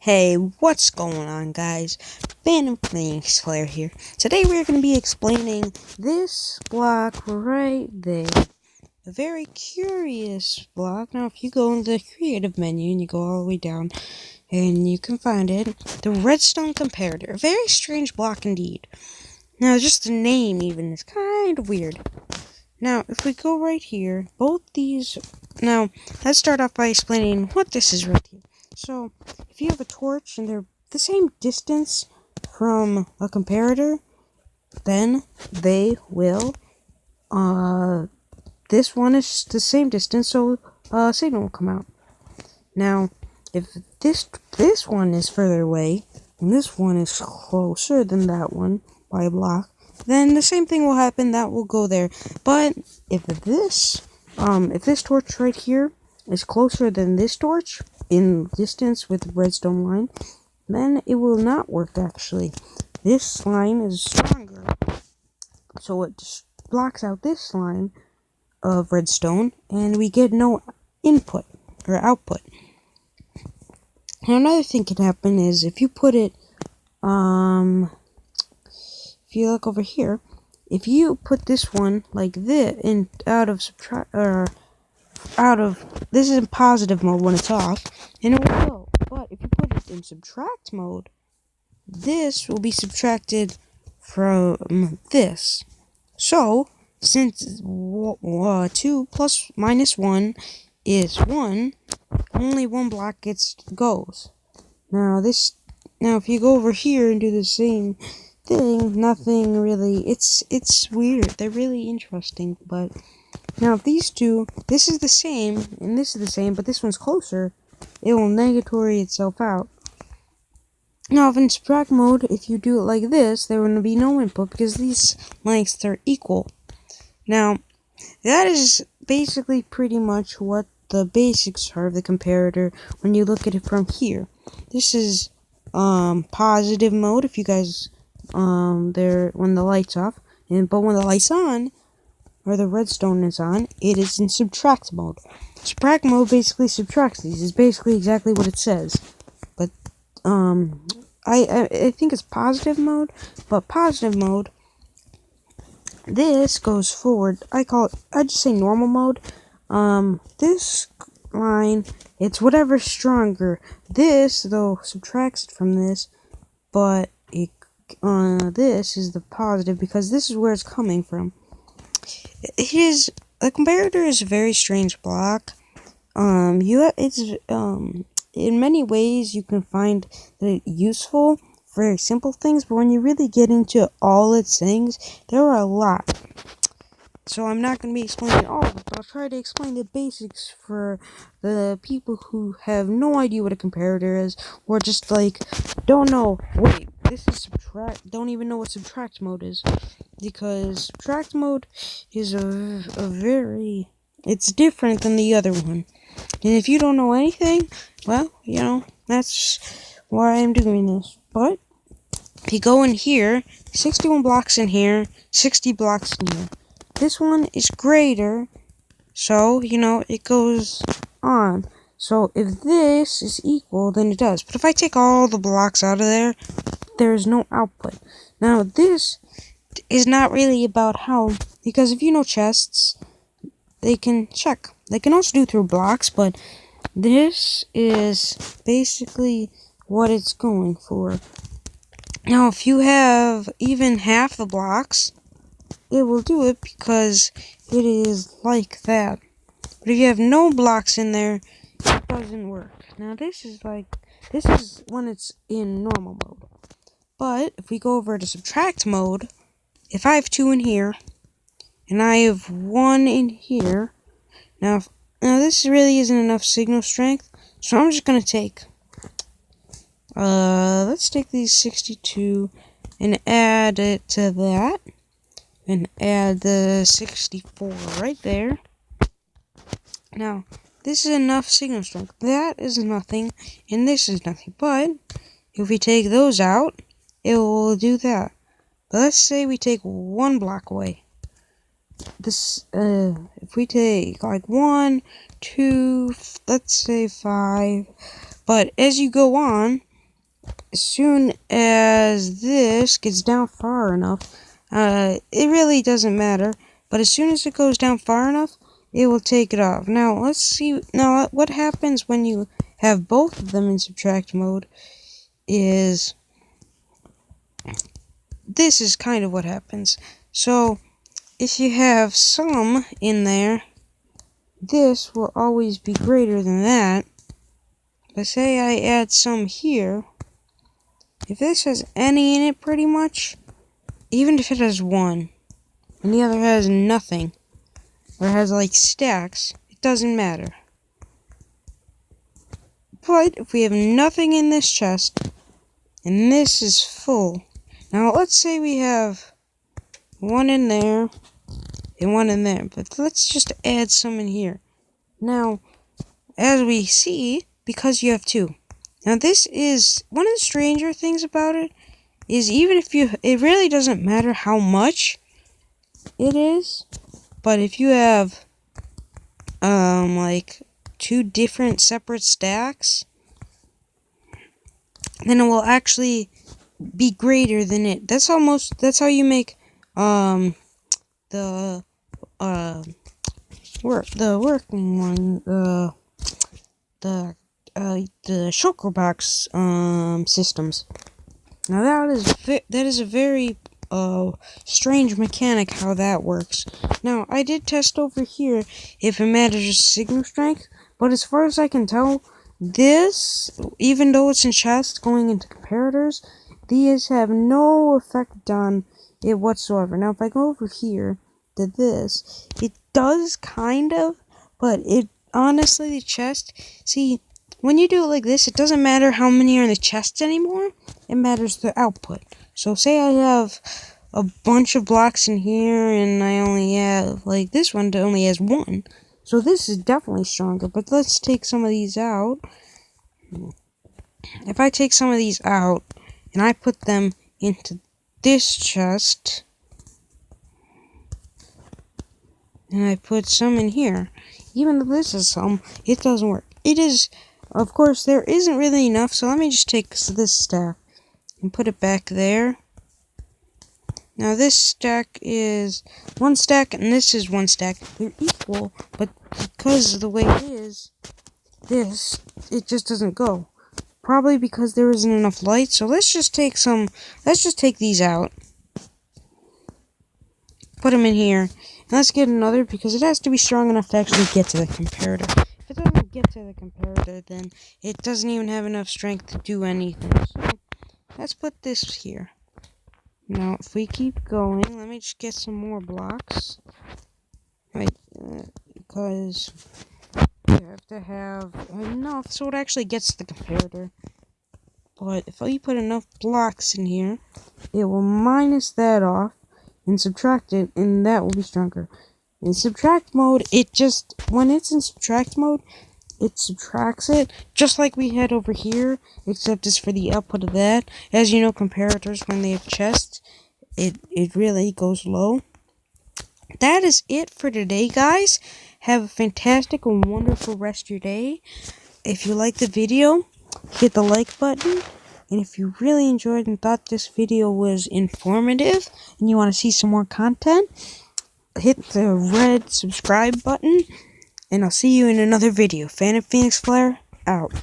Hey, what's going on, guys? Phantom Phoenix Slayer here. Today we're going to be explaining this block right there. A very curious block. Now, if you go in the creative menu and you go all the way down, and you can find it, the redstone comparator. A very strange block indeed. Now, just the name even is kind of weird. Now, if we go right here, both these... Now, let's start off by explaining what this is right here. So, if you have a torch and they're the same distance from a comparator, then they will, this one is the same distance, so a signal will come out. Now, if this one is further away, and this one is closer than that one by a block, then the same thing will happen, that will go there. But if this torch right here is closer than this torch in distance with the redstone line, then it will not work actually. This line is stronger, so it just blocks out this line of redstone, and we get no input or output. Now, another thing can happen is if you put it, if you look over here, if you put this one like this in this is in positive mode when it's off, and it will go. But if you put it in subtract mode, this will be subtracted from this. So, since 2 plus minus 1 is 1, only one block goes. Now, if you go over here and do the same thing, nothing really, it's weird. They're really interesting, but now if these two, this is the same, and this is the same, but this one's closer, it will negatory itself out. Now, if in subtract mode, if you do it like this, there will be no input because these lengths are equal. Now, that is basically pretty much what the basics are of the comparator when you look at it from here. This is positive mode if you guys there when the light's off, but when the light's on or the redstone is on, it is in subtract mode. Subtract mode basically subtracts these. It's basically exactly what it says. But I think it's positive mode, but positive mode, this goes forward. I just say normal mode. This line, it's whatever's stronger. This though subtracts from this, but this is the positive because this is where it's coming from. The comparator is a very strange block. In many ways you can find that it's useful for very simple things, but when you really get into all its things, there are a lot. So I'm not going to be explaining all of it, but I'll try to explain the basics for the people who have no idea what a comparator is, or just like, don't know, wait, this is subtract, don't even know what subtract mode is. Because subtract mode is it's different than the other one. And if you don't know anything, well, that's why I'm doing this. But if you go in here, 61 blocks in here, 60 blocks in here. This one is greater, so, it goes on. So if this is equal, then it does. But if I take all the blocks out of there, there's no output. Now, this is not really about how, because if you know chests, they can check. They can also do through blocks, but this is basically what it's going for. Now, if you have even half the blocks, it will do it because it is like that. But if you have no blocks in there, it doesn't work. Now, this is when it's in normal mode. But if we go over to subtract mode, if I have 2 in here, and I have 1 in here, now this really isn't enough signal strength, so I'm just going to take, let's take these 62 and add it to that, and add the 64 right there. Now, this is enough signal strength. That is nothing, and this is nothing, but if we take those out, it will do that. But let's say we take 1 block away. This, if we take like 1, 2, let's say 5. But as you go on, as soon as this gets down far enough, it really doesn't matter, but as soon as it goes down far enough, it will take it off. Now, let's see, now what happens when you have both of them in subtract mode is, this is kind of what happens. So, if you have some in there, this will always be greater than that. But say I add some here, if this has any in it pretty much, even if it has one, and the other has nothing, or has like stacks, it doesn't matter. But if we have nothing in this chest, and this is full, now let's say we have one in there, and one in there, but let's just add some in here. Now, as we see, because you have two. Now this is, one of the stranger things about it, is even if you, it really doesn't matter how much it is, but if you have, like, two different separate stacks, then it will actually be greater than it. That's how you make, the working one, the shulker box, systems. Now that is a very, strange mechanic how that works. Now, I did test over here if it matters signal strength, but as far as I can tell, this, even though it's in chest going into comparators, these have no effect on it whatsoever. Now, if I go over here to this, it does kind of, but it, honestly, the chest, see, when you do it like this, it doesn't matter how many are in the chest anymore, it matters the output. So say I have a bunch of blocks in here, and I only have, like, this one only has one. So this is definitely stronger, but let's take some of these out. If I take some of these out, and I put them into this chest, and I put some in here, even though this is some, it doesn't work. It is, of course, there isn't really enough, so let me just take this stack and put it back there. Now this stack is one stack, and this is one stack. They're equal, but because of the way it is, it just doesn't go. Probably because there isn't enough light, so let's just take these out. Put them in here. And let's get another, because it has to be strong enough to actually get to the comparator. If it doesn't get to the comparator, then it doesn't even have enough strength to do anything. So, let's put this here. Now, if we keep going, let me just get some more blocks. Right, because you have to have enough so it actually gets the comparator. But if we put enough blocks in here, it will minus that off and subtract it, and that will be stronger. In subtract mode, when it's in subtract mode, it subtracts it, just like we had over here, except it's for the output of that. As you know, comparators, when they have chests, it really goes low. That is it for today, guys. Have a fantastic and wonderful rest of your day. If you liked the video, hit the like button. And if you really enjoyed and thought this video was informative, and you want to see some more content, hit the red subscribe button. And I'll see you in another video. Fan of Phoenix Flare, out.